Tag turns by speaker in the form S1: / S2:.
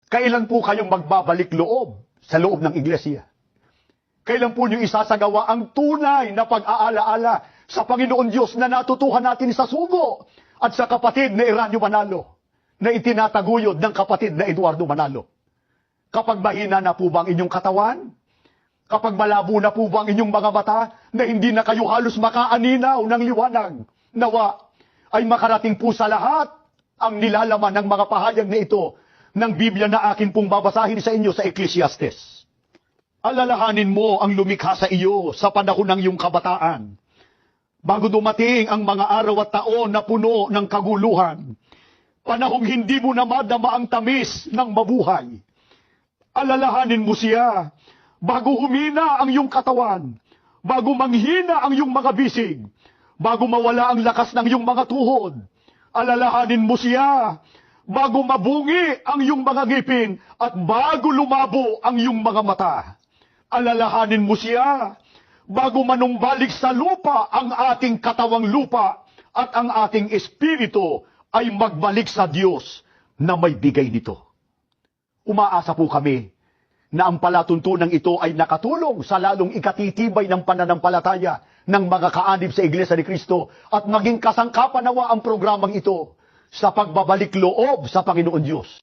S1: Kailan po kayong magbabalik loob sa loob ng iglesia? Kailan po niyo isasagawa ang tunay na pag-aalaala sa Panginoon Diyos na natutuhan natin sa sugo at sa kapatid na Eranio Manalo na itinataguyod ng kapatid na Eduardo Manalo? Kapag mahina na po ba ang inyong katawan? Kapag malabo na po ba ang inyong mga mata na hindi na kayo halos makaaninaw ng liwanag? Nawa ay makarating po sa lahat ang nilalaman ng mga pahayag na ito ng Biblia na akin pong babasahin sa inyo sa Ecclesiastes. Alalahanin mo ang lumikha sa iyo sa panahon ng iyong kabataan, bago dumating ang mga araw at taon na puno ng kaguluhan, panahong hindi mo na madama ang tamis ng mabuhay. Alalahanin mo siya bago humina ang iyong katawan, bago manghina ang iyong mga bisig, bago mawala ang lakas ng iyong mga tuhod. Alalahanin mo siya bago mabungi ang iyong mga ngipin at bago lumabo ang iyong mga mata. Alalahanin mo siya bago manumbalik sa lupa ang ating katawang lupa at ang ating espiritu ay magbalik sa Diyos na may bigay nito. Umaasa po kami na ang palatuntunan ito ay nakatulong sa lalong ikatitibay ng pananampalataya ng mga kaanib sa Iglesia ni Cristo at maging kasangkapan nawa ang programang ito sa pagbabalik loob sa Panginoon Diyos.